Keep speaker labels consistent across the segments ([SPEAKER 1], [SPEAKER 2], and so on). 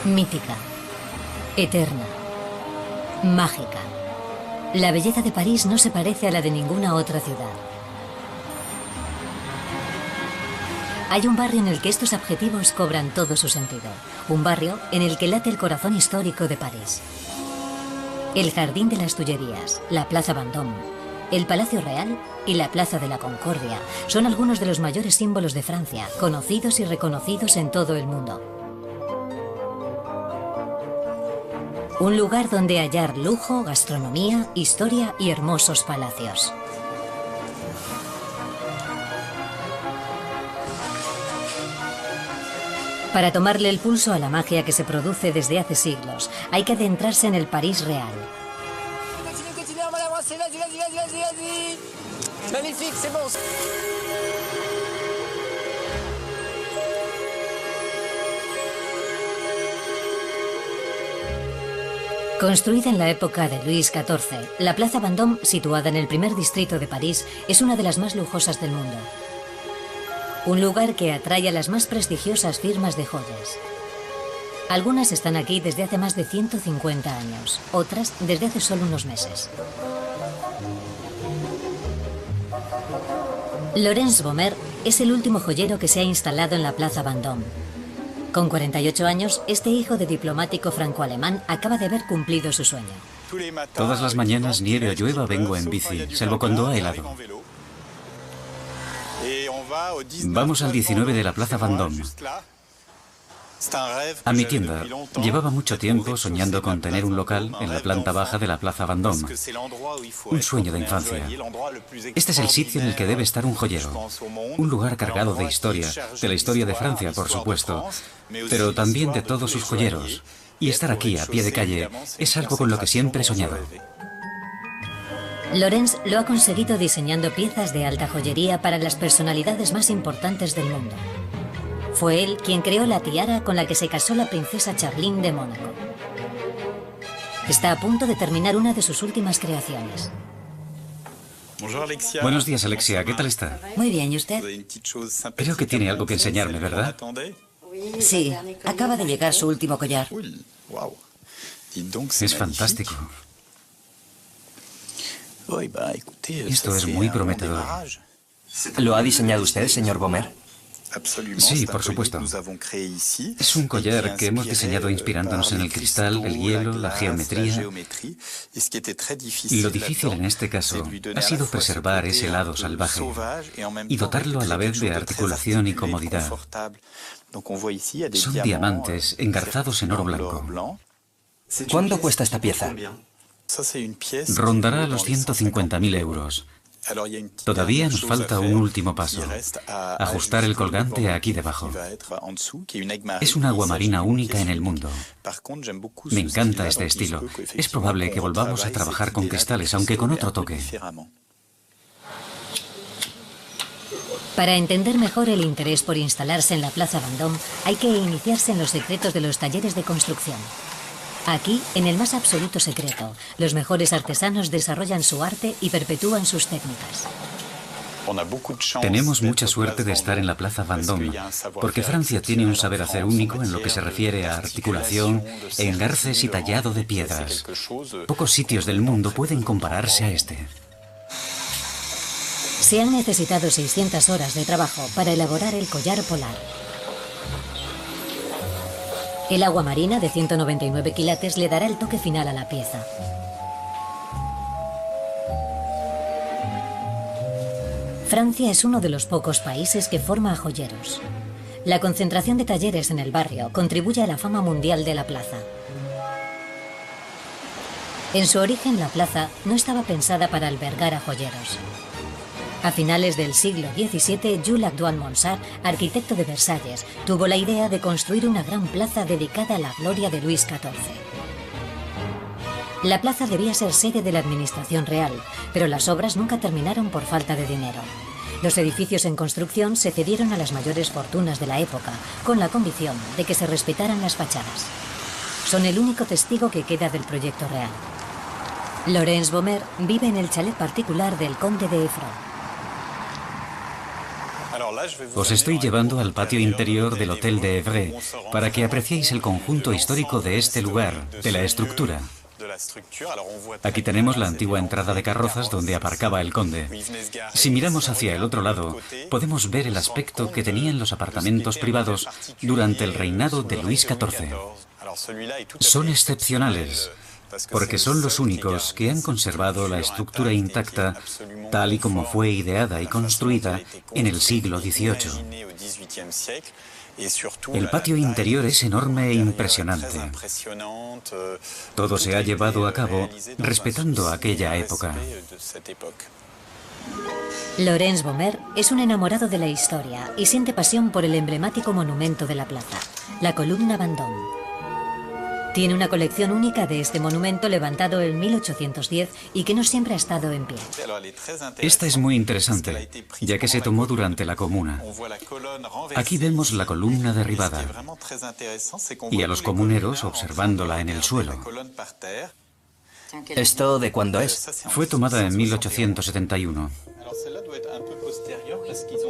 [SPEAKER 1] Mítica, eterna, mágica. La belleza de París no se parece a la de ninguna otra ciudad. Hay un barrio en el que estos adjetivos cobran todo su sentido. Un barrio en el que late el corazón histórico de París. El Jardín de las Tullerías, la Plaza Vendôme, el Palacio Real y la Plaza de la Concordia son algunos de los mayores símbolos de Francia, conocidos y reconocidos en todo el mundo. Un lugar donde hallar lujo, gastronomía, historia y hermosos palacios. Para tomarle el pulso a la magia que se produce desde hace siglos, hay que adentrarse en el París real. Construida en la época de Luis XIV, la Plaza Vendôme, situada en el primer distrito de París, es una de las más lujosas del mundo. Un lugar que atrae a las más prestigiosas firmas de joyas. Algunas están aquí desde hace más de 150 años, otras desde hace solo unos meses. Laurence Bomer es el último joyero que se ha instalado en la Plaza Vendôme. Con 48 años, este hijo de diplomático franco-alemán acaba de haber cumplido su sueño.
[SPEAKER 2] Todas las mañanas, nieve o llueva, vengo en bici, salvo cuando ha helado. Vamos al 19 de la Plaza Vendôme. A mi tienda. Llevaba mucho tiempo soñando con tener un local en la planta baja de la Plaza Vendôme. Un sueño de infancia. Este es el sitio en el que debe estar un joyero. Un lugar cargado de historia, de la historia de Francia, por supuesto, pero también de todos sus joyeros. Y estar aquí, a pie de calle, es algo con lo que siempre he soñado.
[SPEAKER 1] Laurence lo ha conseguido diseñando piezas de alta joyería para las personalidades más importantes del mundo. Fue él quien creó la tiara con la que se casó la princesa Charline de Mónaco. Está a punto de terminar una de sus últimas creaciones.
[SPEAKER 2] Buenos días, Alexia. ¿Qué tal está?
[SPEAKER 3] Muy bien, ¿y usted?
[SPEAKER 2] Creo que tiene algo que enseñarme, ¿verdad?
[SPEAKER 3] Sí, acaba de llegar su último collar.
[SPEAKER 2] Es fantástico. Esto es muy prometedor.
[SPEAKER 4] ¿Lo ha diseñado usted, señor Bomer?
[SPEAKER 2] Sí, por supuesto. Es un collar que hemos diseñado inspirándonos en el cristal, el hielo, la geometría. Lo difícil en este caso ha sido preservar ese lado salvaje y dotarlo a la vez de articulación y comodidad. Son diamantes engarzados en oro blanco.
[SPEAKER 4] ¿Cuánto cuesta esta pieza?
[SPEAKER 2] Rondará los 150.000 euros. Todavía nos falta un último paso, ajustar el colgante aquí debajo. Es una aguamarina única en el mundo. Me encanta este estilo. Es probable que volvamos a trabajar con cristales, aunque con otro toque.
[SPEAKER 1] Para entender mejor el interés por instalarse en la Plaza Vendôme, hay que iniciarse en los secretos de los talleres de construcción. Aquí, en el más absoluto secreto, los mejores artesanos desarrollan su arte y perpetúan sus técnicas.
[SPEAKER 2] Tenemos mucha suerte de estar en la Plaza Vendôme, porque Francia tiene un saber hacer único en lo que se refiere a articulación, engarces y tallado de piedras. Pocos sitios del mundo pueden compararse a este.
[SPEAKER 1] Se han necesitado 600 horas de trabajo para elaborar el collar polar. El agua marina de 199 quilates le dará el toque final a la pieza. Francia es uno de los pocos países que forma a joyeros. La concentración de talleres en el barrio contribuye a la fama mundial de la plaza. En su origen, la plaza no estaba pensada para albergar a joyeros. A finales del siglo XVII, Jules Antoine-Monsart, arquitecto de Versalles, tuvo la idea de construir una gran plaza dedicada a la gloria de Luis XIV. La plaza debía ser sede de la administración real, pero las obras nunca terminaron por falta de dinero. Los edificios en construcción se cedieron a las mayores fortunas de la época, con la condición de que se respetaran las fachadas. Son el único testigo que queda del proyecto real. Laurence Bomer vive en el chalet particular del conde de Effron.
[SPEAKER 2] Os estoy llevando al patio interior del Hotel de Évreux para que apreciéis el conjunto histórico de este lugar, de la estructura. Aquí tenemos la antigua entrada de carrozas donde aparcaba el conde. Si miramos hacia el otro lado, podemos ver el aspecto que tenían los apartamentos privados durante el reinado de Luis XIV. Son excepcionales, porque son los únicos que han conservado la estructura intacta tal y como fue ideada y construida en el siglo XVIII. El patio interior es enorme e impresionante. Todo se ha llevado a cabo respetando aquella época.
[SPEAKER 1] Laurence Bomer es un enamorado de la historia y siente pasión por el emblemático monumento de la plaza, la columna Vendôme. Tiene una colección única de este monumento levantado en 1810 y que no siempre ha estado en pie.
[SPEAKER 2] Esta es muy interesante, ya que se tomó durante la Comuna. Aquí vemos la columna derribada y a los comuneros observándola en el suelo.
[SPEAKER 4] ¿Esto de cuándo es?
[SPEAKER 2] Fue tomada en 1871.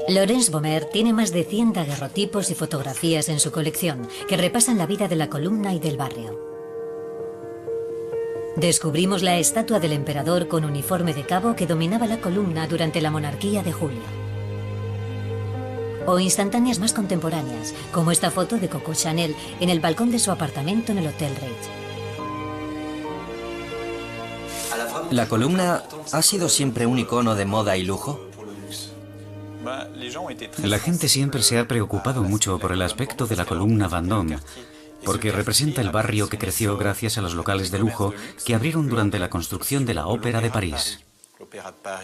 [SPEAKER 1] Laurence Bomer tiene más de 100 daguerrotipos y fotografías en su colección que repasan la vida de la columna y del barrio. Descubrimos la estatua del emperador con uniforme de cabo que dominaba la columna durante la monarquía de Julio. O instantáneas más contemporáneas, como esta foto de Coco Chanel en el balcón de su apartamento en el Hotel Reich.
[SPEAKER 4] ¿La columna ha sido siempre un icono de moda y lujo?
[SPEAKER 2] La gente siempre se ha preocupado mucho por el aspecto de la columna Vendôme, porque representa el barrio que creció gracias a los locales de lujo que abrieron durante la construcción de la Ópera de París.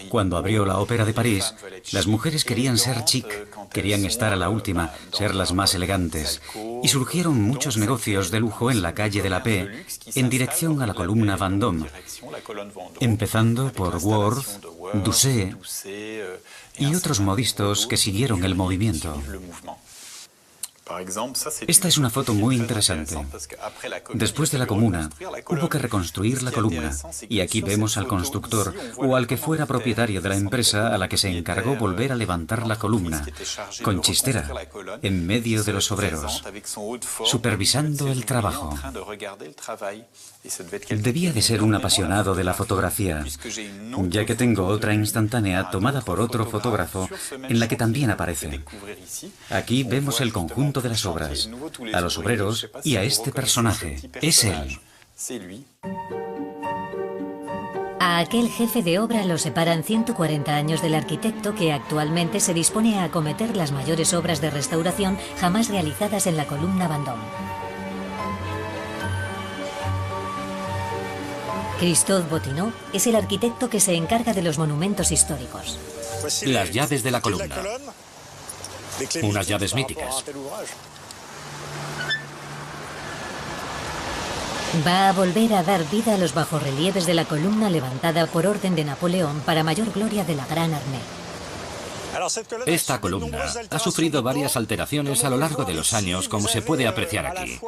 [SPEAKER 2] Cuando abrió la Ópera de París, las mujeres querían ser chic, querían estar a la última, ser las más elegantes, y surgieron muchos negocios de lujo en la calle de la Paix en dirección a la columna Vendôme, empezando por Worth, Doucet y otros modistos que siguieron el movimiento. Esta es una foto muy interesante. Después de la Comuna, hubo que reconstruir la columna, y aquí vemos al constructor o al que fuera propietario de la empresa a la que se encargó volver a levantar la columna, con chistera, en medio de los obreros, supervisando el trabajo. Debía de ser un apasionado de la fotografía, ya que tengo otra instantánea tomada por otro fotógrafo en la que también aparece. Aquí vemos el conjunto de las obras, a los obreros y a este personaje. Es él.
[SPEAKER 1] A aquel jefe de obra lo separan 140 años del arquitecto que actualmente se dispone a acometer las mayores obras de restauración jamás realizadas en la columna Vendôme. Christophe Bottineau es el arquitecto que se encarga de los monumentos históricos.
[SPEAKER 5] Las llaves de la columna. Unas llaves míticas.
[SPEAKER 1] Va a volver a dar vida a los bajorrelieves de la columna levantada por orden de Napoleón para mayor gloria de la Gran Armée.
[SPEAKER 5] Esta columna ha sufrido varias alteraciones a lo largo de los años, como se puede apreciar aquí,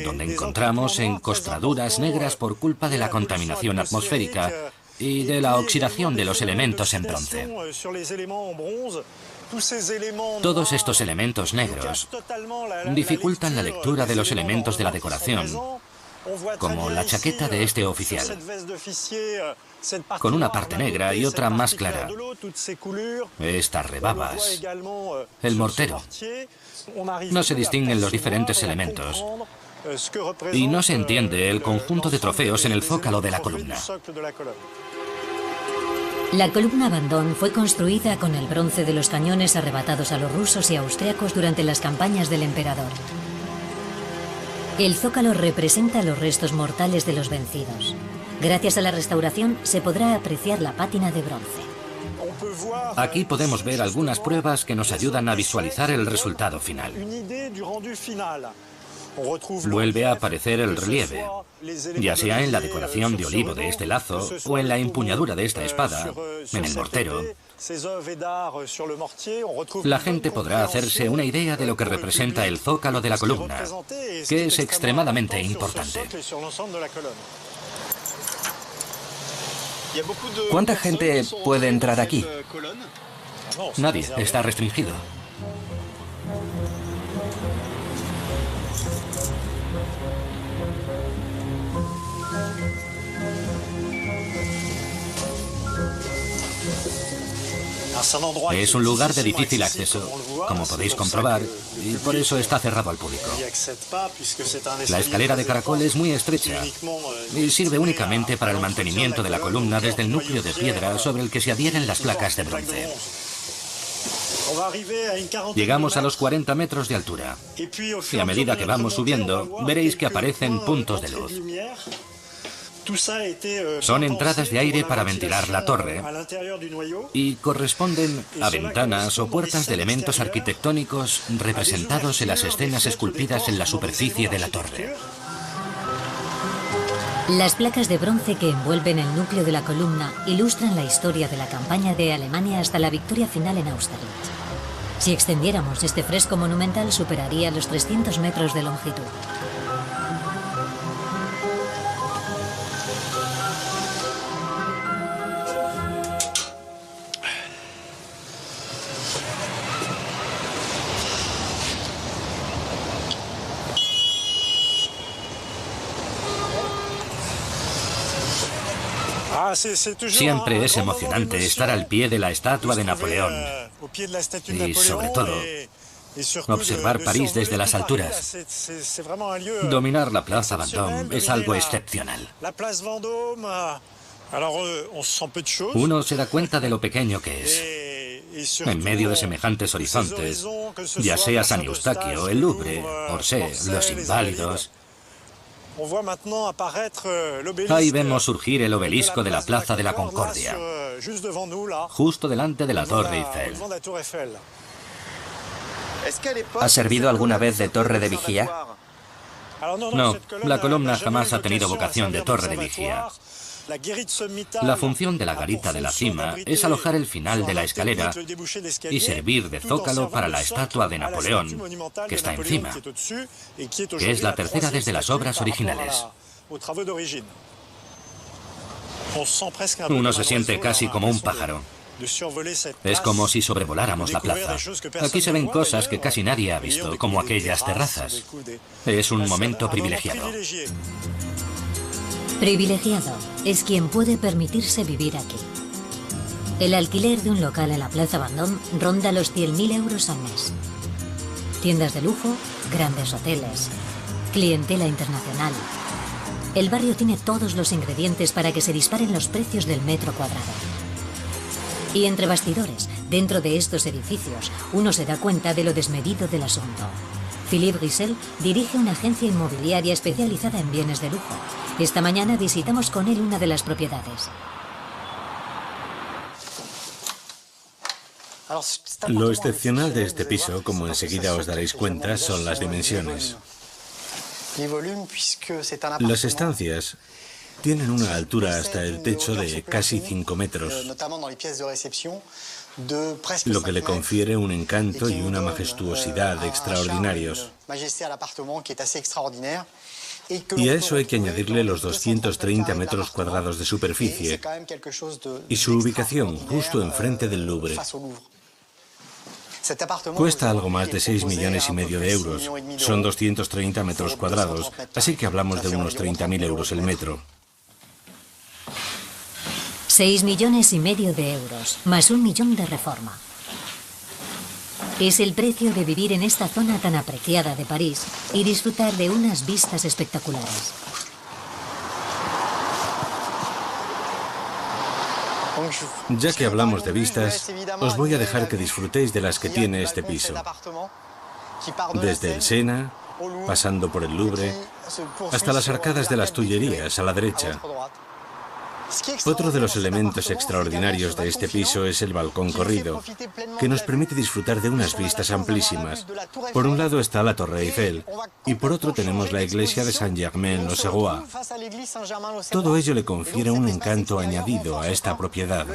[SPEAKER 5] donde encontramos encostraduras negras por culpa de la contaminación atmosférica y de la oxidación de los elementos en bronce. Todos estos elementos negros dificultan la lectura de los elementos de la decoración, como la chaqueta de este oficial, con una parte negra y otra más clara, estas rebabas, el mortero. No se distinguen los diferentes elementos y no se entiende el conjunto de trofeos en el zócalo de la columna.
[SPEAKER 1] La columna Vendôme fue construida con el bronce de los cañones arrebatados a los rusos y austriacos durante las campañas del emperador. El zócalo representa los restos mortales de los vencidos. Gracias a la restauración se podrá apreciar la pátina de bronce.
[SPEAKER 5] Aquí podemos ver algunas pruebas que nos ayudan a visualizar el resultado final. Vuelve a aparecer el relieve, ya sea en la decoración de olivo de este lazo o en la empuñadura de esta espada, en el mortero. La gente podrá hacerse una idea de lo que representa el zócalo de la columna, que es extremadamente importante.
[SPEAKER 4] ¿Cuánta gente puede entrar aquí?
[SPEAKER 5] Nadie, está restringido. Es un lugar de difícil acceso, como podéis comprobar, y por eso está cerrado al público. La escalera de caracol es muy estrecha y sirve únicamente para el mantenimiento de la columna desde el núcleo de piedra sobre el que se adhieren las placas de bronce. Llegamos a los 40 metros de altura y a medida que vamos subiendo veréis que aparecen puntos de luz. Son entradas de aire para ventilar la torre y corresponden a ventanas o puertas de elementos arquitectónicos representados en las escenas esculpidas en la superficie de la torre.
[SPEAKER 1] Las placas de bronce que envuelven el núcleo de la columna ilustran la historia de la campaña de Alemania hasta la victoria final en Austerlitz. Si extendiéramos este fresco monumental, superaría los 300 metros de longitud.
[SPEAKER 5] Siempre es emocionante estar al pie de la estatua de Napoleón y, sobre todo, observar París desde las alturas. Dominar la Plaza Vendôme es algo excepcional. Uno se da cuenta de lo pequeño que es. En medio de semejantes horizontes, ya sea San Eustaquio, el Louvre, Orsay, los Inválidos. Ahí vemos surgir el obelisco de la Plaza de la Concordia, justo delante de la Torre Eiffel.
[SPEAKER 4] ¿Ha servido alguna vez de torre de vigía?
[SPEAKER 5] No, la columna jamás ha tenido vocación de torre de vigía. La función de la garita de la cima es alojar el final de la escalera y servir de zócalo para la estatua de Napoleón, que está encima, que es la tercera desde las obras originales. Uno se siente casi como un pájaro. Es como si sobrevoláramos la plaza. Aquí se ven cosas que casi nadie ha visto, como aquellas terrazas. Es un momento privilegiado.
[SPEAKER 1] Privilegiado es quien puede permitirse vivir aquí. El alquiler de un local en la Plaza Vendôme ronda los 100.000 euros al mes. Tiendas de lujo, grandes hoteles, clientela internacional. El barrio tiene todos los ingredientes para que se disparen los precios del metro cuadrado. Y entre bastidores, dentro de estos edificios, uno se da cuenta de lo desmedido del asunto. Philippe Roussel dirige una agencia inmobiliaria especializada en bienes de lujo. Esta mañana visitamos con él una de las propiedades.
[SPEAKER 6] Lo excepcional de este piso, como enseguida os daréis cuenta, son las dimensiones. Las estancias tienen una altura hasta el techo de casi 5 metros, lo que le confiere un encanto y una majestuosidad extraordinarios. Y a eso hay que añadirle los 230 metros cuadrados de superficie y su ubicación justo enfrente del Louvre. Cuesta algo más de 6,5 millones de euros. Son 230 metros cuadrados, así que hablamos de unos 30.000 euros el metro.
[SPEAKER 1] 6,5 millones de euros, más 1 millón de reforma. Es el precio de vivir en esta zona tan apreciada de París y disfrutar de unas vistas espectaculares.
[SPEAKER 6] Ya que hablamos de vistas, os voy a dejar que disfrutéis de las que tiene este piso. Desde el Sena, pasando por el Louvre, hasta las arcadas de las Tullerías a la derecha. Otro de los elementos extraordinarios de este piso es el balcón corrido, que nos permite disfrutar de unas vistas amplísimas. Por un lado está la Torre Eiffel, y por otro tenemos la iglesia de Saint-Germain-l'Auxerrois. Todo ello le confiere un encanto añadido a esta propiedad.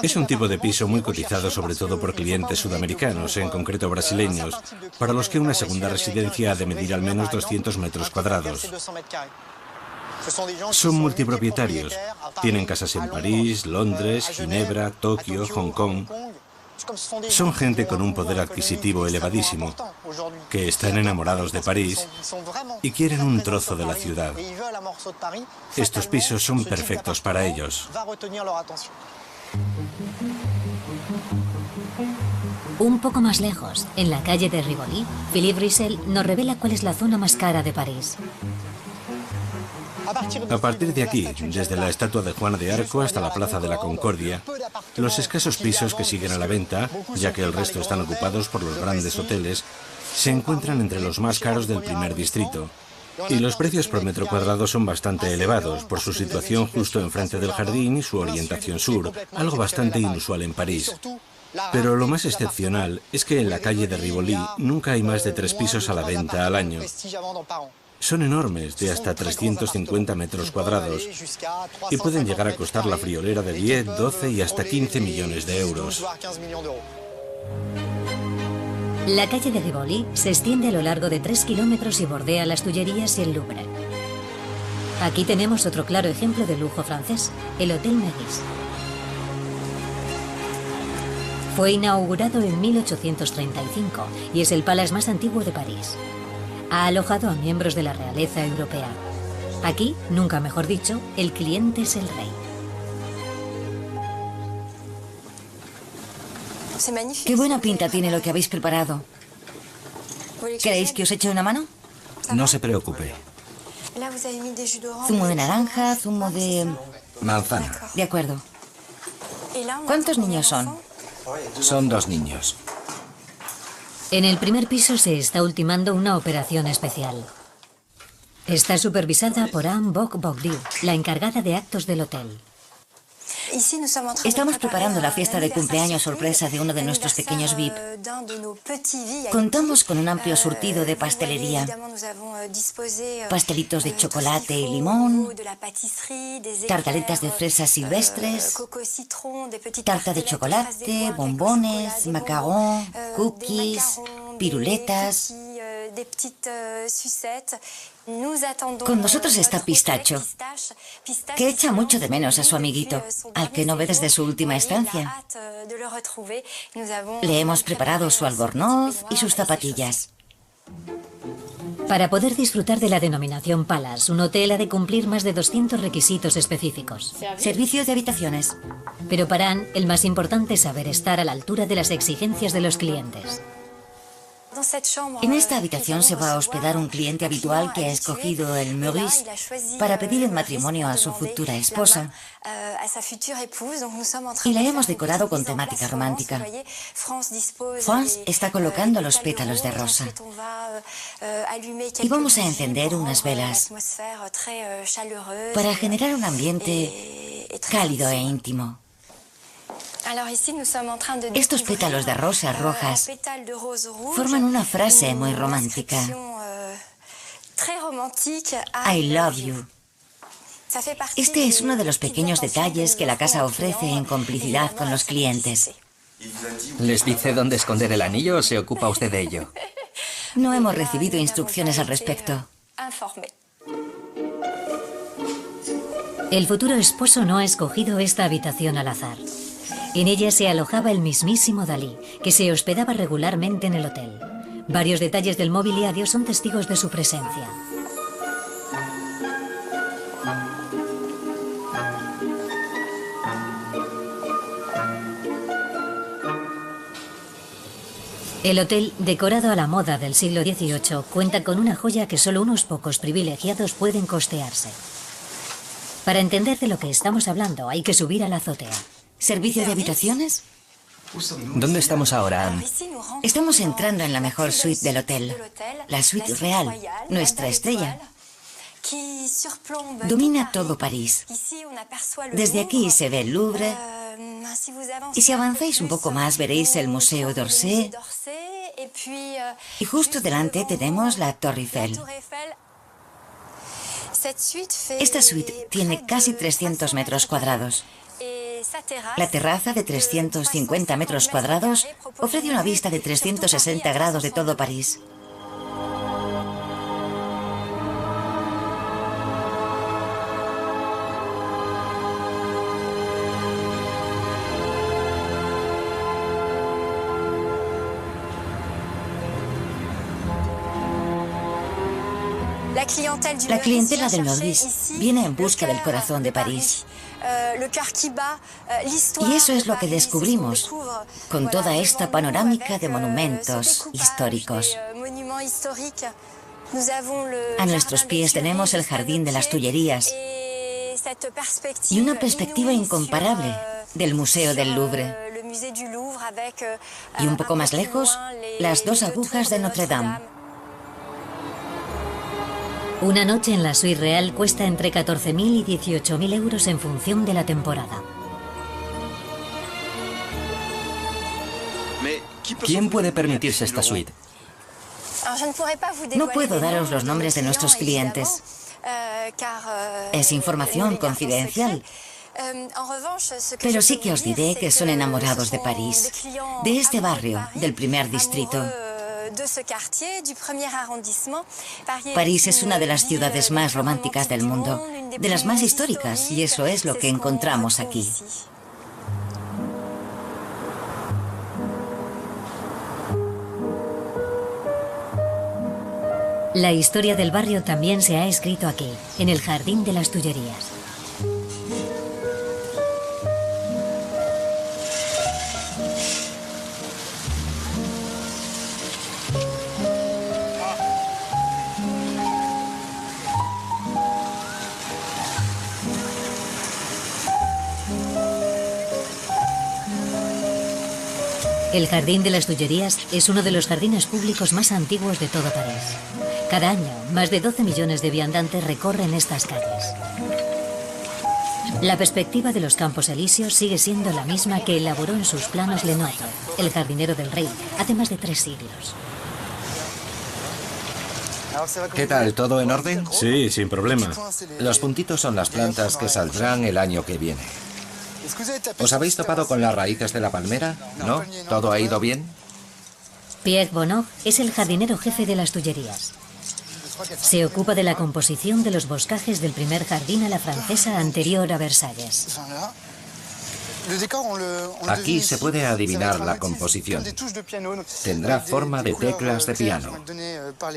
[SPEAKER 6] Es un tipo de piso muy cotizado sobre todo por clientes sudamericanos, en concreto brasileños, para los que una segunda residencia ha de medir al menos 200 metros cuadrados. Son multipropietarios. Tienen casas en París, Londres, Ginebra, Tokio, Hong Kong. Son gente con un poder adquisitivo elevadísimo, que están enamorados de París y quieren un trozo de la ciudad. Estos pisos son perfectos para ellos.
[SPEAKER 1] Un poco más lejos, en la calle de Rivoli, Philippe Roussel nos revela cuál es la zona más cara de París.
[SPEAKER 6] A partir de aquí, desde la estatua de Juana de Arco hasta la Plaza de la Concordia, los escasos pisos que siguen a la venta, ya que el resto están ocupados por los grandes hoteles, se encuentran entre los más caros del primer distrito. Y los precios por metro cuadrado son bastante elevados, por su situación justo enfrente del jardín y su orientación sur, algo bastante inusual en París. Pero lo más excepcional es que en la calle de Rivoli nunca hay más de 3 pisos a la venta al año. Son enormes, de hasta 350 metros cuadrados, y pueden llegar a costar la friolera de 10, 12 y hasta 15 millones de euros.
[SPEAKER 1] La calle de Rivoli se extiende a lo largo de 3 kilómetros y bordea las Tullerías y el Louvre. Aquí tenemos otro claro ejemplo de lujo francés, el Hotel Meurice. Fue inaugurado en 1835 y es el palace más antiguo de París. Ha alojado a miembros de la realeza europea. Aquí, nunca mejor dicho, el cliente es el rey.
[SPEAKER 3] Qué buena pinta tiene lo que habéis preparado. ¿Queréis que os eche una mano?
[SPEAKER 4] No se preocupe.
[SPEAKER 3] Zumo de naranja, zumo de...
[SPEAKER 4] Manzana.
[SPEAKER 3] De acuerdo. ¿Cuántos niños son?
[SPEAKER 4] Son 2 niños.
[SPEAKER 1] En el primer piso se está ultimando una operación especial. Está supervisada por Anne Bock-Bogdieu, la encargada de actos del hotel.
[SPEAKER 3] Estamos preparando la fiesta de cumpleaños sorpresa de uno de nuestros pequeños VIP. Contamos con un amplio surtido de pastelería. Pastelitos de chocolate y limón, tartaletas de fresas silvestres, tarta de chocolate, bombones, macarons, cookies, piruletas. Con nosotros está Pistacho, que echa mucho de menos a su amiguito, al que no ve desde su última estancia. Le hemos preparado su albornoz y sus zapatillas.
[SPEAKER 1] Para poder disfrutar de la denominación Palace, un hotel ha de cumplir más de 200 requisitos específicos.
[SPEAKER 3] Servicios de habitaciones.
[SPEAKER 1] Pero para Anne, el más importante es saber estar a la altura de las exigencias de los clientes.
[SPEAKER 3] En esta habitación se va a hospedar un cliente habitual que ha escogido el Meurice para pedir en matrimonio a su futura esposa. Y la hemos decorado con temática romántica. France está colocando los pétalos de rosa. Y vamos a encender unas velas para generar un ambiente cálido e íntimo. Estos pétalos de rosas rojas forman una frase muy romántica. I love you. Este es uno de los pequeños detalles que la casa ofrece en complicidad con los clientes.
[SPEAKER 4] ¿Les dice dónde esconder el anillo o se ocupa usted de ello?
[SPEAKER 3] No hemos recibido instrucciones al respecto.
[SPEAKER 1] El futuro esposo no ha escogido esta habitación al azar. En ella se alojaba el mismísimo Dalí, que se hospedaba regularmente en el hotel. Varios detalles del mobiliario son testigos de su presencia. El hotel, decorado a la moda del siglo XVIII, cuenta con una joya que solo unos pocos privilegiados pueden costearse. Para entender de lo que estamos hablando, hay que subir a la azotea.
[SPEAKER 3] ¿Servicio de habitaciones?
[SPEAKER 4] ¿Dónde estamos ahora, Anne?
[SPEAKER 3] Estamos entrando en la mejor suite del hotel, la suite real, nuestra estrella. Domina todo París. Desde aquí se ve el Louvre, y si avanzáis un poco más veréis el Museo d'Orsay, y justo delante tenemos la Torre Eiffel. Esta suite tiene casi 300 metros cuadrados. La terraza de 350 metros cuadrados ofrece una vista de 360 grados de todo París. La clientela del Nodris viene en busca del corazón de París. Y eso es lo que descubrimos con toda esta panorámica de monumentos históricos. A nuestros pies tenemos el Jardín de las Tullerías y una perspectiva incomparable del Museo del Louvre. Y un poco más lejos, las dos agujas de Notre Dame.
[SPEAKER 1] Una noche en la suite real cuesta entre 14.000 y 18.000 euros en función de la temporada.
[SPEAKER 4] ¿Quién puede permitirse esta suite?
[SPEAKER 3] No puedo daros los nombres de nuestros clientes. Es información confidencial. Pero sí que os diré que son enamorados de París, de este barrio, del primer distrito. París es una de las ciudades más románticas del mundo, de las más históricas, y eso es lo que encontramos aquí.
[SPEAKER 1] La historia del barrio también se ha escrito aquí, en el Jardín de las Tullerías. El Jardín de las Tullerías es uno de los jardines públicos más antiguos de todo París. Cada año, más de 12 millones de viandantes recorren estas calles. La perspectiva de los Campos Elíseos sigue siendo la misma que elaboró en sus planos Lenotre, el jardinero del rey, hace más de 3 siglos.
[SPEAKER 7] ¿Qué tal? ¿Todo en orden?
[SPEAKER 6] Sí, sin problema.
[SPEAKER 7] Los puntitos son las plantas que saldrán el año que viene. ¿Os habéis topado con las raíces de la palmera? ¿No? ¿Todo ha ido bien?
[SPEAKER 1] Pierre Bonneau es el jardinero jefe de las Tullerías. Se ocupa de la composición de los boscajes del primer jardín a la francesa anterior a Versalles.
[SPEAKER 7] Aquí se puede adivinar la composición. Tendrá forma de teclas de piano,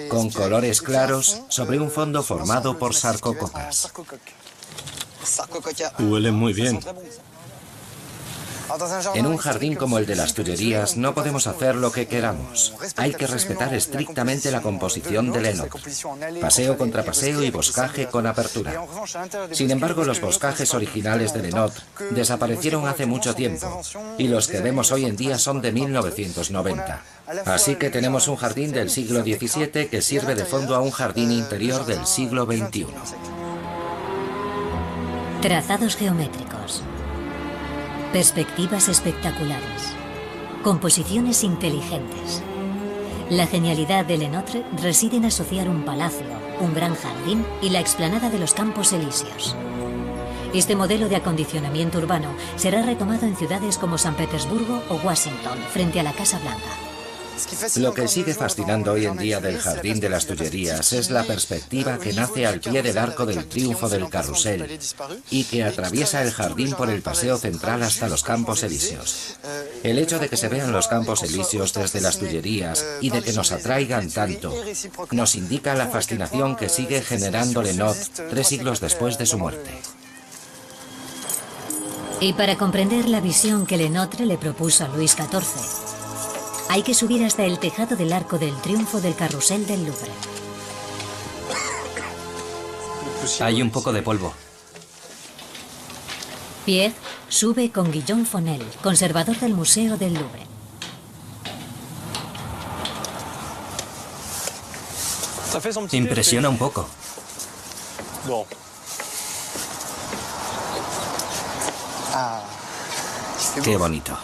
[SPEAKER 7] con colores claros sobre un fondo formado por sarcócocas.
[SPEAKER 6] Huele muy bien.
[SPEAKER 7] En un jardín como el de las Tullerías no podemos hacer lo que queramos. Hay que respetar estrictamente la composición del Lenotre. Paseo contra paseo y boscaje con apertura. Sin embargo, los boscajes originales de Lenotre desaparecieron hace mucho tiempo y los que vemos hoy en día son de 1990. Así que tenemos un jardín del siglo XVII que sirve de fondo a un jardín interior del siglo XXI.
[SPEAKER 1] Trazados geométricos. Perspectivas espectaculares. Composiciones inteligentes. La genialidad de Lenotre reside en asociar un palacio, un gran jardín y la explanada de los Campos Elíseos. Este modelo de acondicionamiento urbano será retomado en ciudades como San Petersburgo o Washington, frente a la Casa Blanca.
[SPEAKER 7] Lo que sigue fascinando hoy en día del Jardín de las Tullerías es la perspectiva que nace al pie del Arco del Triunfo del Carrusel y que atraviesa el jardín por el paseo central hasta los Campos Elíseos. El hecho de que se vean los Campos Elíseos desde las Tullerías y de que nos atraigan tanto nos indica la fascinación que sigue generando Lenotre 3 siglos después de su muerte.
[SPEAKER 1] Y para comprender la visión que Lenotre le propuso a Luis XIV, hay que subir hasta el tejado del Arco del Triunfo del Carrusel del Louvre.
[SPEAKER 4] Hay un poco de polvo.
[SPEAKER 1] Pierre sube con Guillaume Fonel, conservador del Museo del Louvre.
[SPEAKER 4] Impresiona un poco.
[SPEAKER 7] Qué bonito.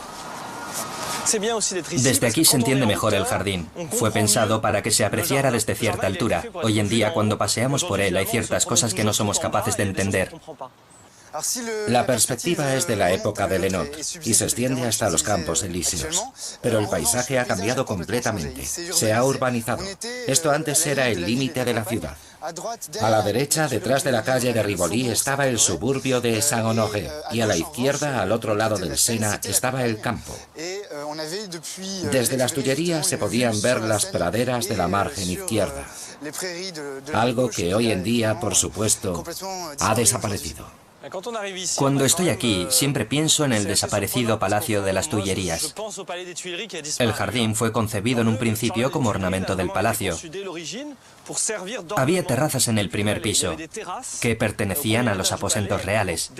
[SPEAKER 4] Desde aquí se entiende mejor el jardín. Fue pensado para que se apreciara desde cierta altura. Hoy en día, cuando paseamos por él, hay ciertas cosas que no somos capaces de entender.
[SPEAKER 7] La perspectiva es de la época de Lenot y se extiende hasta los Campos Elíseos. Pero el paisaje ha cambiado completamente. Se ha urbanizado. Esto antes era el límite de la ciudad. A la derecha, detrás de la calle de Rivoli, estaba el suburbio de Saint-Honoré y a la izquierda, al otro lado del Sena, estaba el campo. Desde las Tullerías se podían ver las praderas de la margen izquierda, algo que hoy en día, por supuesto, ha desaparecido.
[SPEAKER 4] Cuando estoy aquí, siempre pienso en el desaparecido Palacio de las Tullerías. El jardín fue concebido en un principio como ornamento del palacio. Había terrazas en el primer piso, que pertenecían a los aposentos reales,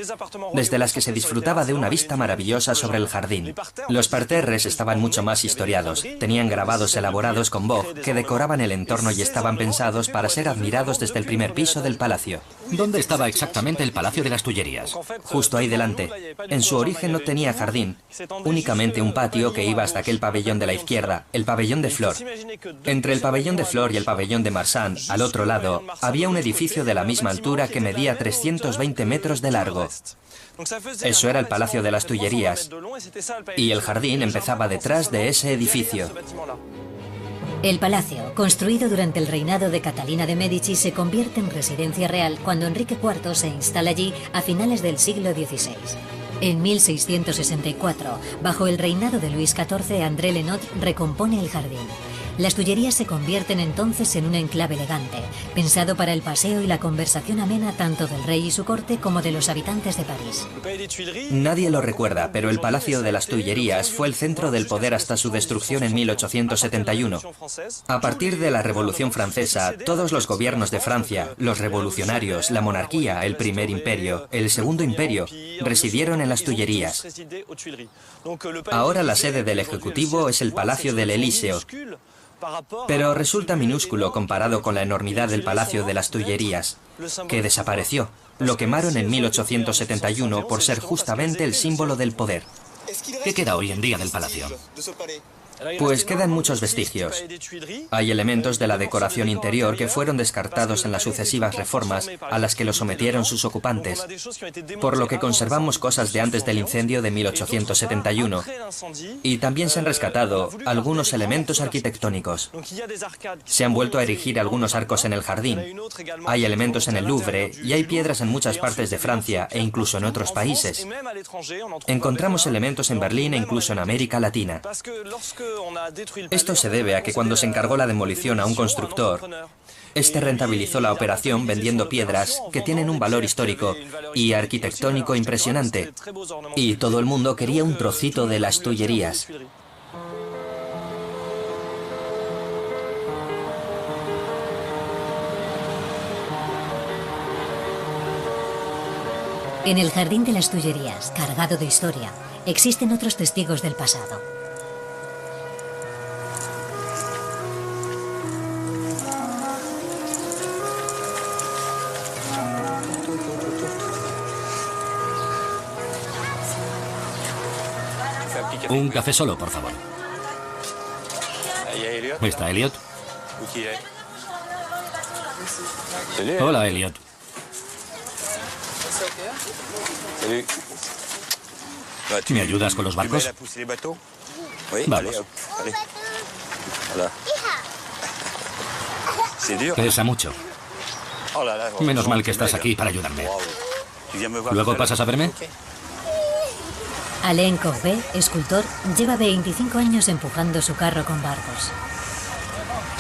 [SPEAKER 4] desde las que se disfrutaba de una vista maravillosa sobre el jardín. Los parterres estaban mucho más historiados, tenían grabados elaborados con boj que decoraban el entorno y estaban pensados para ser admirados desde el primer piso del palacio.
[SPEAKER 5] ¿Dónde estaba exactamente el Palacio de las Tullerías?
[SPEAKER 4] Justo ahí delante. En su origen no tenía jardín, únicamente un patio que iba hasta aquel pabellón de la izquierda, el pabellón de Flor. Entre el pabellón de Flor y el pabellón de Marsan, al otro lado, había un edificio de la misma altura que medía 320 metros de largo. Eso era el Palacio de las Tullerías, y el jardín empezaba detrás de ese edificio.
[SPEAKER 1] El palacio, construido durante el reinado de Catalina de Médici, se convierte en residencia real cuando Enrique IV se instala allí a finales del siglo XVI. En 1664, bajo el reinado de Luis XIV, André Lenot recompone el jardín. Las Tullerías se convierten entonces en un enclave elegante, pensado para el paseo y la conversación amena tanto del rey y su corte como de los habitantes de París.
[SPEAKER 4] Nadie lo recuerda, pero el Palacio de las Tullerías fue el centro del poder hasta su destrucción en 1871. A partir de la Revolución Francesa, todos los gobiernos de Francia, los revolucionarios, la monarquía, el Primer Imperio, el Segundo Imperio, residieron en las Tullerías. Ahora la sede del Ejecutivo es el Palacio del Elíseo, pero resulta minúsculo comparado con la enormidad del Palacio de las Tullerías, que desapareció. Lo quemaron en 1871 por ser justamente el símbolo del poder.
[SPEAKER 5] ¿Qué queda hoy en día del palacio?
[SPEAKER 4] Pues quedan muchos vestigios. Hay elementos de la decoración interior que fueron descartados en las sucesivas reformas a las que lo sometieron sus ocupantes, por lo que conservamos cosas de antes del incendio de 1871. Y también se han rescatado algunos elementos arquitectónicos. Se han vuelto a erigir algunos arcos en el jardín. Hay elementos en el Louvre y hay piedras en muchas partes de Francia e incluso en otros países. Encontramos elementos en Berlín e incluso en América Latina. Esto se debe a que cuando se encargó la demolición a un constructor, este rentabilizó la operación vendiendo piedras que tienen un valor histórico y arquitectónico impresionante, y todo el mundo quería un trocito de las Tullerías.
[SPEAKER 1] En el jardín de las Tullerías, cargado de historia, existen otros testigos del pasado.
[SPEAKER 5] Un café solo, por favor. ¿Está Elliot? Hola, Elliot. ¿Me ayudas con los barcos? Vamos. Pesa mucho. Menos mal que estás aquí para ayudarme. ¿Luego pasas a verme?
[SPEAKER 1] Alain Courbet, escultor, lleva 25 años empujando su carro con barcos.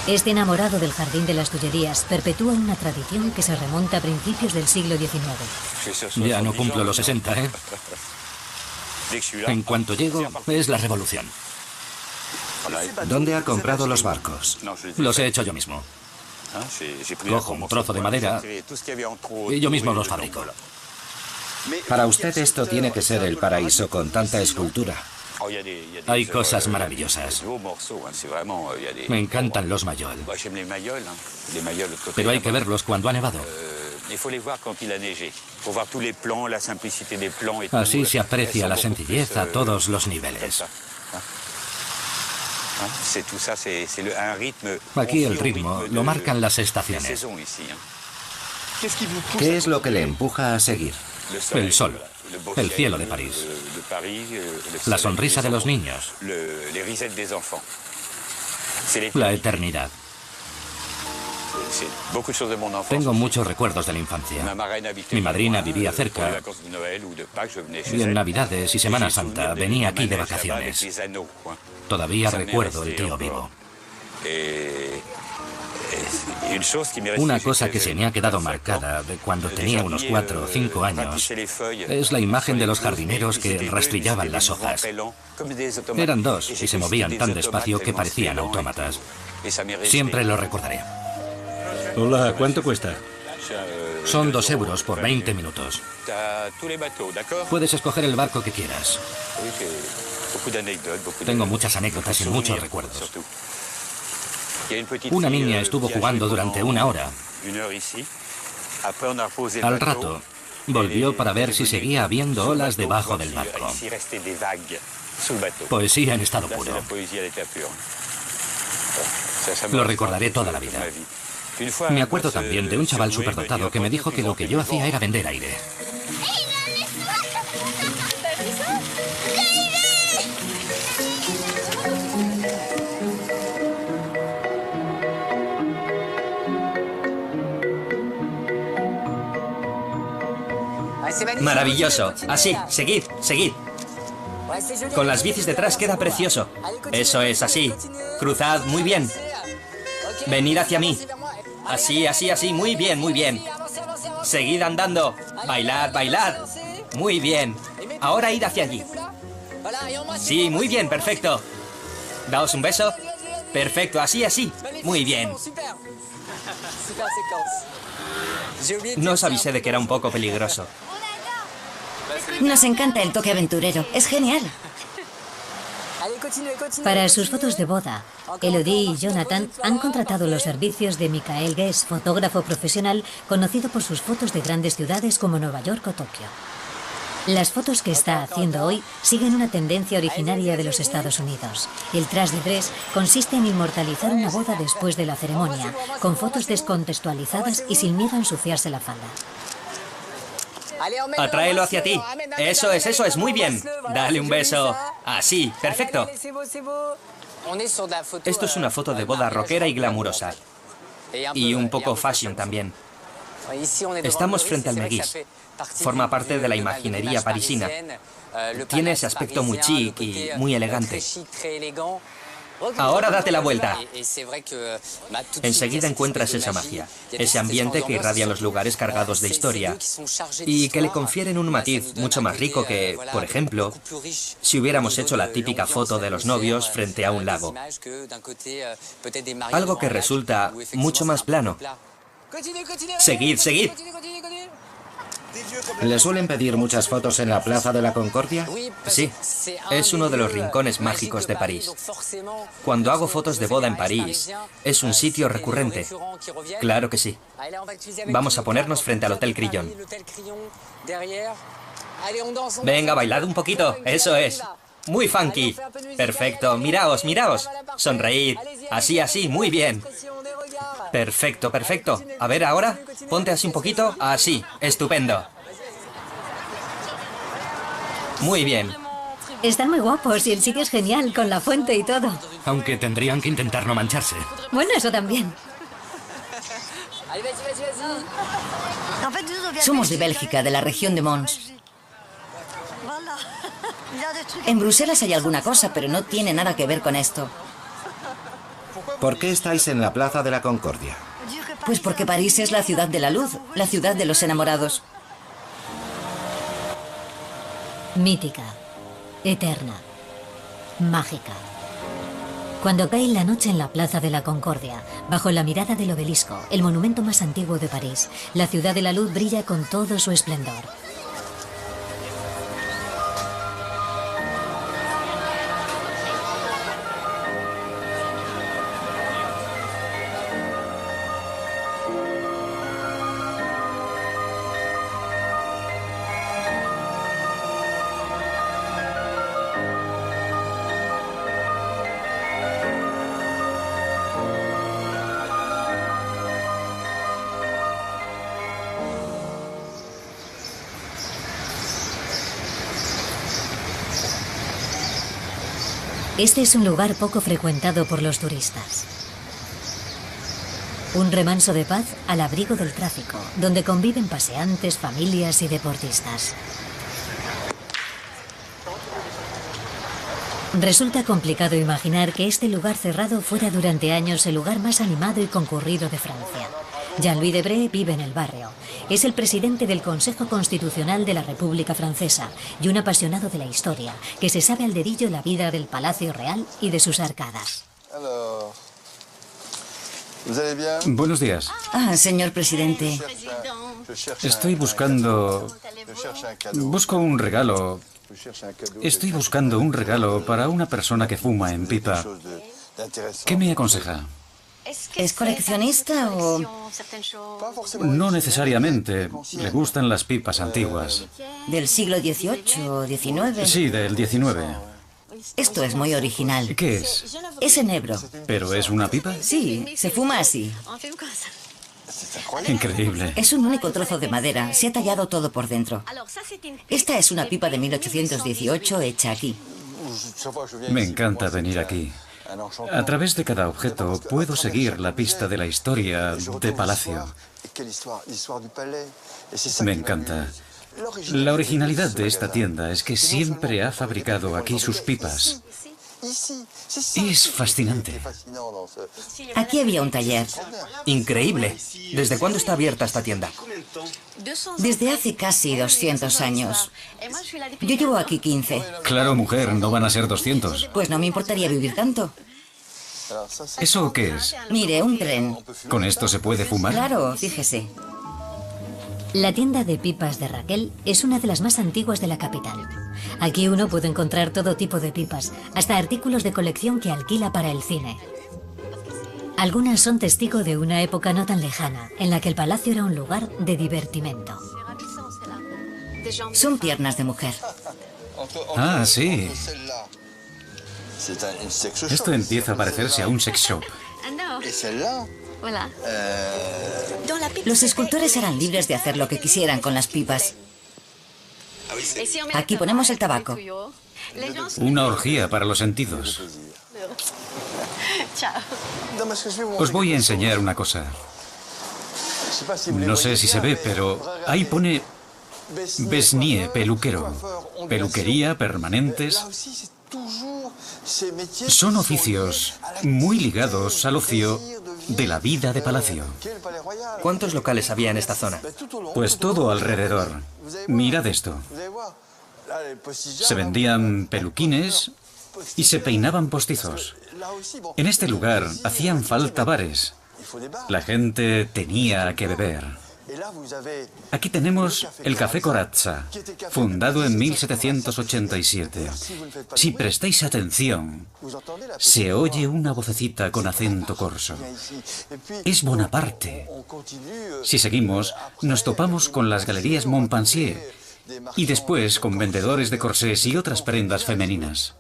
[SPEAKER 1] Este enamorado del jardín de las Tullerías perpetúa una tradición que se remonta a principios del siglo XIX.
[SPEAKER 5] Ya no cumplo los 60, ¿eh? En cuanto llego, es la revolución.
[SPEAKER 7] ¿Dónde ha comprado los barcos?
[SPEAKER 5] Los he hecho yo mismo. Cojo un trozo de madera y yo mismo los fabrico.
[SPEAKER 7] Para usted esto tiene que ser el paraíso con tanta escultura.
[SPEAKER 5] Hay cosas maravillosas. Me encantan los mayol. Pero hay que verlos cuando ha nevado. Así se aprecia la sencillez a todos los niveles. Aquí el ritmo lo marcan las estaciones.
[SPEAKER 7] ¿Qué es lo que le empuja a seguir?
[SPEAKER 5] El sol, el cielo de París, la sonrisa de los niños, la eternidad. Tengo muchos recuerdos de la infancia. Mi madrina vivía cerca y en Navidades y Semana Santa venía aquí de vacaciones. Todavía recuerdo el tío vivo. Una cosa que se me ha quedado marcada de cuando tenía unos 4 o 5 años es la imagen de los jardineros que rastrillaban las hojas. Eran 2 y se movían tan despacio que parecían autómatas. Siempre lo recordaré.
[SPEAKER 6] Hola, ¿cuánto cuesta?
[SPEAKER 5] Son 2 euros por 20 minutos. Puedes escoger el barco que quieras. Tengo muchas anécdotas y muchos recuerdos. Una niña estuvo jugando durante 1 hora. Al rato, volvió para ver si seguía habiendo olas debajo del barco. Poesía en estado puro. Lo recordaré toda la vida. Me acuerdo también de un chaval superdotado que me dijo que lo que yo hacía era vender aire.
[SPEAKER 4] Maravilloso. Así, seguid, seguid. Con las bicis detrás queda precioso. Eso es, así. Cruzad, muy bien. Venid hacia mí. Así, así, así, muy bien, muy bien. Seguid andando. Bailad, bailad. Muy bien. Ahora id hacia allí. Sí, muy bien, perfecto. Daos un beso. Perfecto, así, así. Muy bien. No os avisé de que era un poco peligroso.
[SPEAKER 3] Nos encanta el toque aventurero. Es genial.
[SPEAKER 1] Para sus fotos de boda, Elodie y Jonathan han contratado los servicios de Michael Guess, fotógrafo profesional conocido por sus fotos de grandes ciudades como Nueva York o Tokio. Las fotos que está haciendo hoy siguen una tendencia originaria de los Estados Unidos. El trash de dress consiste en inmortalizar una boda después de la ceremonia, con fotos descontextualizadas y sin miedo a ensuciarse la falda.
[SPEAKER 4] Atráelo hacia ti. Eso es, muy bien. Dale un beso. Así, perfecto. Esto es una foto de boda rockera y glamurosa. Y un poco fashion también. Estamos frente al Meguis. Forma parte de la imaginería parisina. Tiene ese aspecto muy chic y muy elegante. Ahora date la vuelta. Enseguida encuentras esa magia, ese ambiente que irradia los lugares cargados de historia y que le confieren un matiz mucho más rico que, por ejemplo, si hubiéramos hecho la típica foto de los novios frente a un lago. Algo que resulta mucho más plano. Seguid, seguid.
[SPEAKER 7] ¿Le suelen pedir muchas fotos en la Plaza de la Concordia?
[SPEAKER 4] Sí, es uno de los rincones mágicos de París. Cuando hago fotos de boda en París, es un sitio recurrente. Claro que sí. Vamos a ponernos frente al Hotel Crillon. Venga, bailad un poquito. Eso es. Muy funky. Perfecto. Miraos, miraos. Sonreíd. Así, así. Muy bien. Perfecto, perfecto. A ver, ahora. Ponte así un poquito. Así. Estupendo. Muy bien.
[SPEAKER 1] Están muy guapos y el sitio es genial, con la fuente y todo.
[SPEAKER 5] Aunque tendrían que intentar no mancharse.
[SPEAKER 1] Bueno, eso también.
[SPEAKER 3] Somos de Bélgica, de la región de Mons. En Bruselas hay alguna cosa, pero no tiene nada que ver con esto.
[SPEAKER 7] ¿Por qué estáis en la Plaza de la Concordia?
[SPEAKER 3] Pues porque París es la ciudad de la luz, la ciudad de los enamorados.
[SPEAKER 1] Mítica, eterna, mágica. Cuando cae la noche en la Plaza de la Concordia, bajo la mirada del obelisco, el monumento más antiguo de París, la ciudad de la luz brilla con todo su esplendor. Este es un lugar poco frecuentado por los turistas. Un remanso de paz al abrigo del tráfico, donde conviven paseantes, familias y deportistas. Resulta complicado imaginar que este lugar cerrado fuera durante años el lugar más animado y concurrido de Francia. Jean-Louis Debré vive en el barrio. Es el presidente del Consejo Constitucional de la República Francesa y un apasionado de la historia, que se sabe al dedillo la vida del Palacio Real y de sus arcadas.
[SPEAKER 2] Buenos días.
[SPEAKER 3] Señor presidente.
[SPEAKER 2] Estoy buscando... Busco un regalo. Estoy buscando un regalo para una persona que fuma en pipa. ¿Qué me aconseja?
[SPEAKER 3] ¿Es coleccionista o...?
[SPEAKER 2] No necesariamente. Le gustan las pipas antiguas.
[SPEAKER 3] ¿Del siglo XVIII o XIX?
[SPEAKER 2] Sí, del 19.
[SPEAKER 3] Esto es muy original.
[SPEAKER 2] ¿Qué es?
[SPEAKER 3] Es enebro.
[SPEAKER 2] ¿Pero es una pipa?
[SPEAKER 3] Sí, se fuma así.
[SPEAKER 2] Increíble.
[SPEAKER 3] Es un único trozo de madera. Se ha tallado todo por dentro. Esta es una pipa de 1818 hecha aquí.
[SPEAKER 2] Me encanta venir aquí. A través de cada objeto puedo seguir la pista de la historia de Palacio. Me encanta. La originalidad de esta tienda es que siempre ha fabricado aquí sus pipas. Es fascinante.
[SPEAKER 3] Aquí había un taller.
[SPEAKER 4] Increíble. ¿Desde cuándo está abierta esta tienda?
[SPEAKER 3] Desde hace casi 200 años. Yo llevo aquí 15.
[SPEAKER 2] Claro, mujer, no van a ser 200.
[SPEAKER 3] Pues no me importaría vivir tanto.
[SPEAKER 2] ¿Eso qué es?
[SPEAKER 3] Mire, un tren.
[SPEAKER 2] ¿Con esto se puede fumar?
[SPEAKER 3] Claro, fíjese.
[SPEAKER 1] La tienda de pipas de Raquel es una de las más antiguas de la capital. Aquí uno puede encontrar todo tipo de pipas, hasta artículos de colección que alquila para el cine. Algunas son testigo de una época no tan lejana, en la que el palacio era un lugar de divertimento.
[SPEAKER 3] Son piernas de mujer.
[SPEAKER 2] Ah, sí. Esto empieza a parecerse a un sex shop.
[SPEAKER 3] Los escultores eran libres de hacer lo que quisieran con las pipas. Aquí ponemos el tabaco.
[SPEAKER 2] Una orgía para los sentidos. Os voy a enseñar una cosa. No sé si se ve, pero ahí pone Besnier, peluquero. Peluquería, permanentes. Son oficios muy ligados al ocio de la vida de palacio.
[SPEAKER 4] ¿Cuántos locales había en esta zona?
[SPEAKER 2] Pues todo alrededor. Mirad esto. Se vendían peluquines y se peinaban postizos. En este lugar hacían falta bares. La gente tenía que beber. Aquí tenemos el Café Corazza, fundado en 1787. Si prestáis atención, se oye una vocecita con acento corso. Es Bonaparte. Si seguimos, nos topamos con las galerías Montpensier y después con vendedores de corsés y otras prendas femeninas.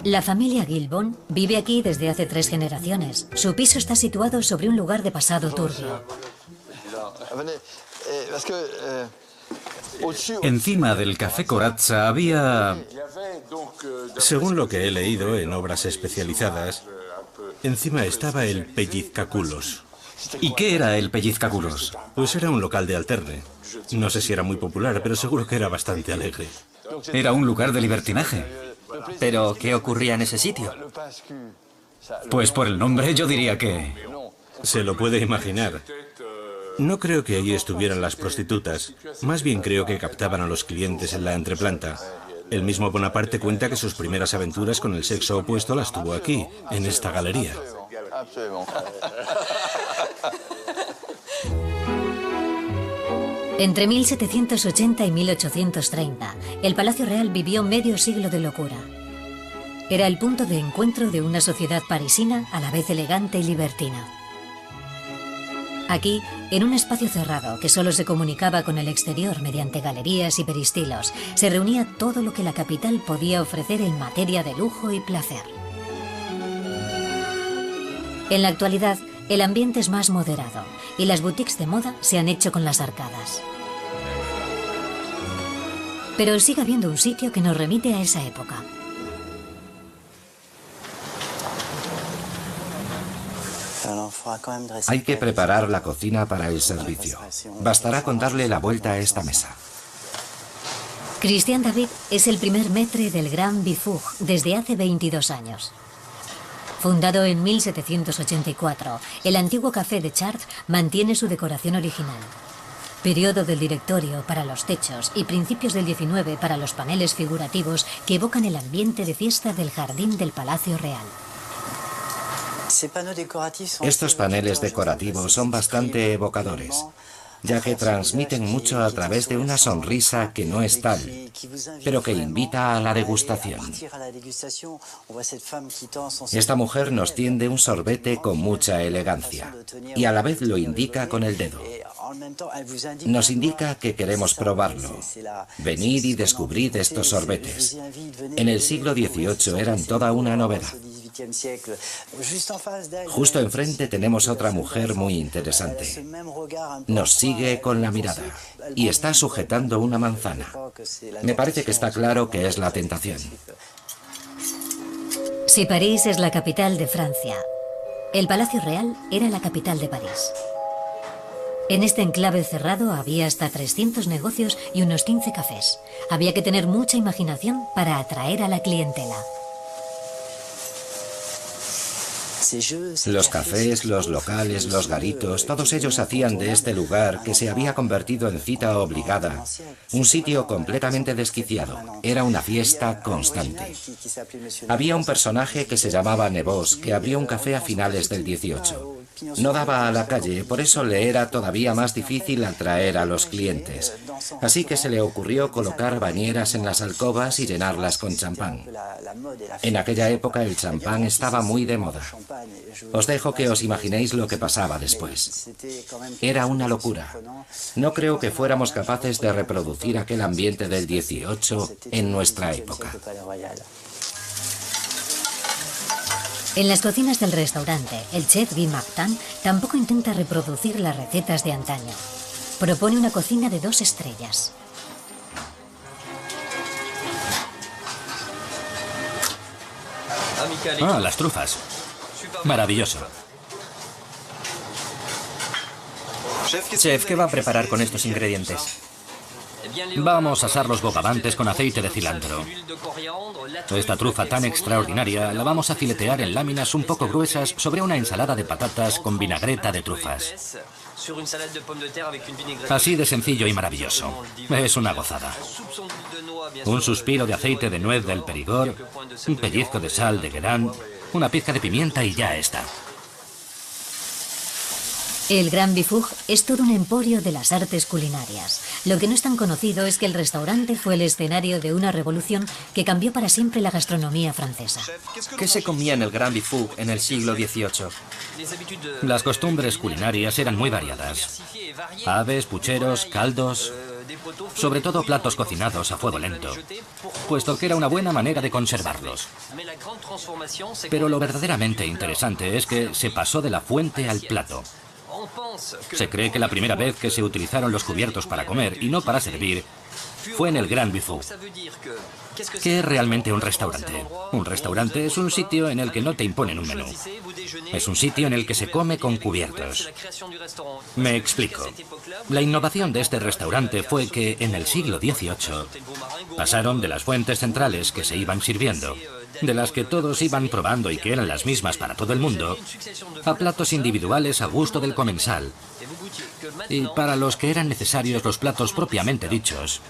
[SPEAKER 1] La familia Guilbon vive aquí desde hace 3 generaciones. Su piso está situado sobre un lugar de pasado turbio.
[SPEAKER 2] Encima del Café Corazza había...
[SPEAKER 6] Según lo que he leído en obras especializadas, encima estaba el Pellizcaculos.
[SPEAKER 2] ¿Y qué era el Pellizcaculos?
[SPEAKER 6] Pues era un local de alterne. No sé si era muy popular, pero seguro que era bastante alegre.
[SPEAKER 2] Era un lugar de libertinaje.
[SPEAKER 4] ¿Pero qué ocurría en ese sitio?
[SPEAKER 2] Pues por el nombre yo diría que...
[SPEAKER 6] Se lo puede imaginar. No creo que allí estuvieran las prostitutas. Más bien creo que captaban a los clientes en la entreplanta. El mismo Bonaparte cuenta que sus primeras aventuras con el sexo opuesto las tuvo aquí, en esta galería.
[SPEAKER 1] Entre 1780 y 1830, el Palacio Real vivió medio siglo de locura. Era el punto de encuentro de una sociedad parisina a la vez elegante y libertina. Aquí, en un espacio cerrado que solo se comunicaba con el exterior mediante galerías y peristilos, se reunía todo lo que la capital podía ofrecer en materia de lujo y placer. En la actualidad, el ambiente es más moderado y las boutiques de moda se han hecho con las arcadas. Pero sigue habiendo un sitio que nos remite a esa época.
[SPEAKER 7] Hay que preparar la cocina para el servicio. Bastará con darle la vuelta a esta mesa.
[SPEAKER 1] Christian David es el primer maître del Grand Bifug desde hace 22 años. Fundado en 1784, el antiguo café de Chartres mantiene su decoración original. Periodo del directorio para los techos y principios del 19 para los paneles figurativos que evocan el ambiente de fiesta del jardín del Palacio Real.
[SPEAKER 7] Estos paneles decorativos son bastante evocadores, ya que transmiten mucho a través de una sonrisa que no es tal, pero que invita a la degustación. Esta mujer nos tiende un sorbete con mucha elegancia y a la vez lo indica con el dedo. Nos indica que queremos probarlo. Venid y descubrid estos sorbetes. En el siglo XVIII eran toda una novedad. Justo enfrente tenemos otra mujer muy interesante. Nos sigue con la mirada y está sujetando una manzana. Me parece que está claro que es la tentación.
[SPEAKER 1] Si París es la capital de Francia, el Palacio Real era la capital de París. En este enclave cerrado había hasta 300 negocios y unos 15 cafés. Había que tener mucha imaginación para atraer a la clientela.
[SPEAKER 7] Los cafés, los locales, los garitos, todos ellos hacían de este lugar, que se había convertido en cita obligada, un sitio completamente desquiciado. Era una fiesta constante. Había un personaje que se llamaba Nevos, que abrió un café a finales del 18. No daba a la calle, por eso le era todavía más difícil atraer a los clientes. Así que se le ocurrió colocar bañeras en las alcobas y llenarlas con champán. En aquella época el champán estaba muy de moda. Os dejo que os imaginéis lo que pasaba después. Era una locura. No creo que fuéramos capaces de reproducir aquel ambiente del 18 en nuestra época.
[SPEAKER 1] En las cocinas del restaurante, el chef Guy Martin tampoco intenta reproducir las recetas de antaño. Propone una cocina de 2 estrellas.
[SPEAKER 5] Ah, las trufas. Maravilloso.
[SPEAKER 4] Chef, ¿qué va a preparar con estos ingredientes?
[SPEAKER 5] Vamos a asar los bogavantes con aceite de cilantro. Esta trufa tan extraordinaria la vamos a filetear en láminas un poco gruesas sobre una ensalada de patatas con vinagreta de trufas. Así de sencillo y maravilloso. Es una gozada. Un suspiro de aceite de nuez del Perigord, un pellizco de sal de Guérin, una pizca de pimienta y ya está.
[SPEAKER 1] El Grand Bifug es todo un emporio de las artes culinarias. Lo que no es tan conocido es que el restaurante fue el escenario de una revolución que cambió para siempre la gastronomía francesa.
[SPEAKER 4] ¿Qué se comía en el Grand Bifug en el siglo XVIII?
[SPEAKER 5] Las costumbres culinarias eran muy variadas. Aves, pucheros, caldos, sobre todo platos cocinados a fuego lento, puesto que era una buena manera de conservarlos. Pero lo verdaderamente interesante es que se pasó de la fuente al plato. Se cree que la primera vez que se utilizaron los cubiertos para comer y no para servir fue en el Grand Bifug. ¿Qué es realmente un restaurante? Un restaurante es un sitio en el que no te imponen un menú. Es un sitio en el que se come con cubiertos. Me explico. La innovación de este restaurante fue que en el siglo XVIII pasaron de las fuentes centrales que se iban sirviendo, de las que todos iban probando y que eran las mismas para todo el mundo, a platos individuales a gusto del comensal, y para los que eran necesarios los platos propiamente dichos,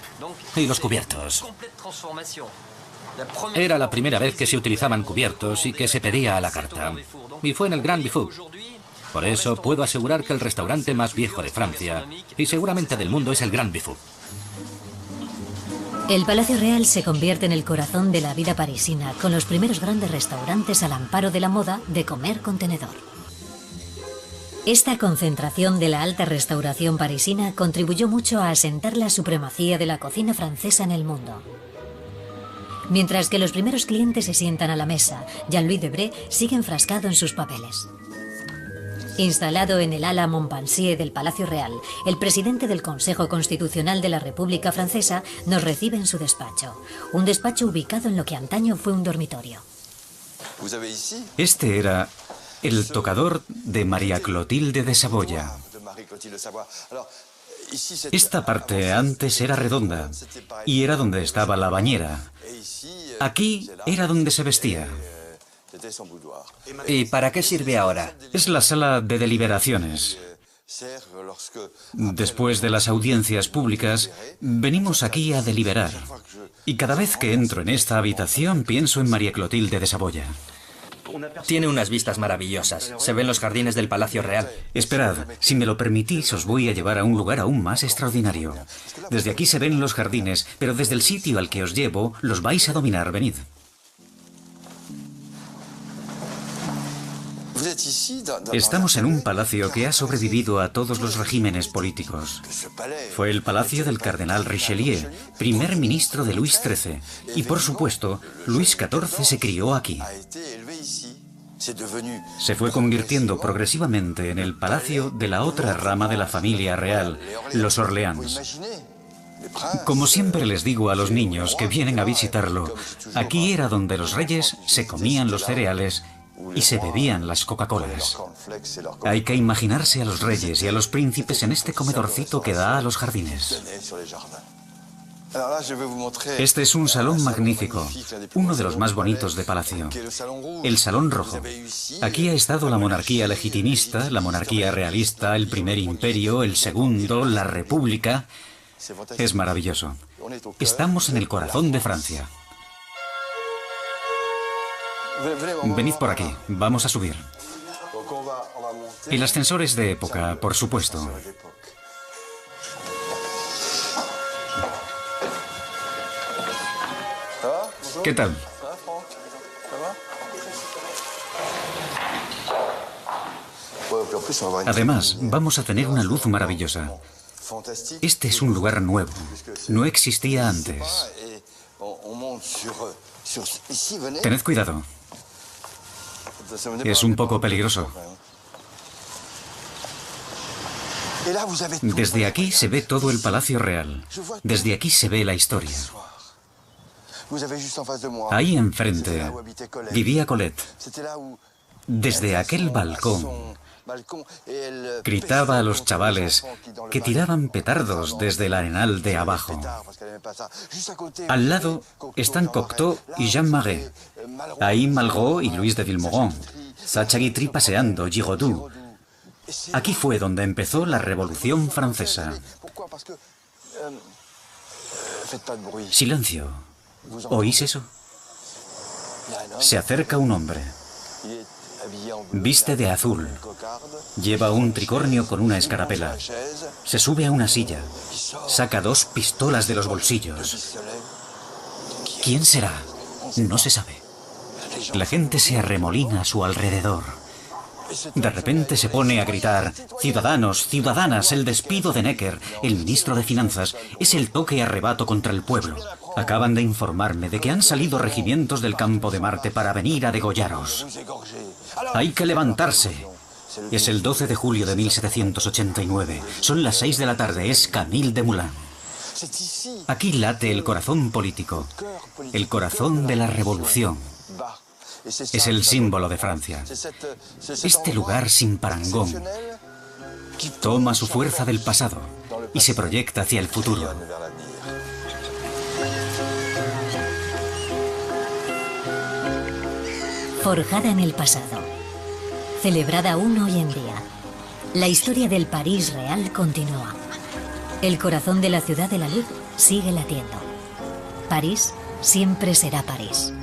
[SPEAKER 5] y los cubiertos. Era la primera vez que se utilizaban cubiertos y que se pedía a la carta, y fue en el Grand Bifug. Por eso puedo asegurar que el restaurante más viejo de Francia, y seguramente del mundo, es el Grand Bifug.
[SPEAKER 1] El Palacio Real se convierte en el corazón de la vida parisina, con los primeros grandes restaurantes al amparo de la moda de comer con tenedor. Esta concentración de la alta restauración parisina contribuyó mucho a asentar la supremacía de la cocina francesa en el mundo. Mientras que los primeros clientes se sientan a la mesa, Jean-Louis Debré sigue enfrascado en sus papeles. Instalado en el ala Montpensier del Palacio Real, el presidente del Consejo Constitucional de la República Francesa nos recibe en su despacho. Un despacho ubicado en lo que antaño fue un dormitorio.
[SPEAKER 2] Este era el tocador de María Clotilde de Saboya. Esta parte antes era redonda y era donde estaba la bañera. Aquí era donde se vestía.
[SPEAKER 4] ¿Y para qué sirve ahora?
[SPEAKER 2] Es la sala de deliberaciones. Después de las audiencias públicas, venimos aquí a deliberar. Y cada vez que entro en esta habitación pienso en María Clotilde de Saboya.
[SPEAKER 4] Tiene unas vistas maravillosas. Se ven los jardines del Palacio Real.
[SPEAKER 2] Esperad, si me lo permitís, os voy a llevar a un lugar aún más extraordinario. Desde aquí se ven los jardines, pero desde el sitio al que os llevo, los vais a dominar. Venid. Estamos en un palacio que ha sobrevivido a todos los regímenes políticos. Fue el palacio del cardenal Richelieu, primer ministro de Luis XIII, y por supuesto, Luis XIV se crió aquí. Se fue convirtiendo progresivamente en el palacio de la otra rama de la familia real, los Orleans. Como siempre les digo a los niños que vienen a visitarlo, aquí era donde los reyes se comían los cereales y se bebían las Coca-Colas. Hay que imaginarse a los reyes y a los príncipes en este comedorcito que da a los jardines. Este es un salón magnífico, uno de los más bonitos de palacio. El Salón Rojo. Aquí ha estado la monarquía legitimista, la monarquía realista, el primer imperio, el segundo, la república. Es maravilloso. Estamos en el corazón de Francia. Venid por aquí, vamos a subir. El ascensor es de época, por supuesto. ¿Qué tal? Además, vamos a tener una luz maravillosa. Este es un lugar nuevo. No existía antes. Tened cuidado. Es un poco peligroso. Desde aquí se ve todo el Palacio Real. Desde aquí se ve la historia. Ahí enfrente vivía Colette. Desde aquel balcón gritaba a los chavales que tiraban petardos desde el arenal de abajo. Al lado están Cocteau y Jean Marais. Ahí Malraux y Luis de Vilmorin. Sacha Guitry paseando, Giraudoux. Aquí fue donde empezó la Revolución Francesa. Silencio. ¿Oís eso? Se acerca un hombre. Viste de azul. Lleva un tricornio con una escarapela. Se sube a una silla. Saca 2 pistolas de los bolsillos. ¿Quién será? No se sabe. La gente se arremolina a su alrededor. De repente se pone a gritar: ciudadanos, ciudadanas, el despido de Necker, el ministro de Finanzas, es el toque arrebato contra el pueblo. Acaban de informarme de que han salido regimientos del campo de Marte para venir a degollaros. Hay que levantarse. Es el 12 de julio de 1789. Son las 6 de la tarde. Es Camille Desmoulins. Aquí late el corazón político, el corazón de la revolución. Es el símbolo de Francia. Este lugar sin parangón toma su fuerza del pasado y se proyecta hacia el futuro.
[SPEAKER 1] Forjada en el pasado, celebrada aún hoy en día, la historia del París real continúa. El corazón de la ciudad de la luz sigue latiendo. París siempre será París.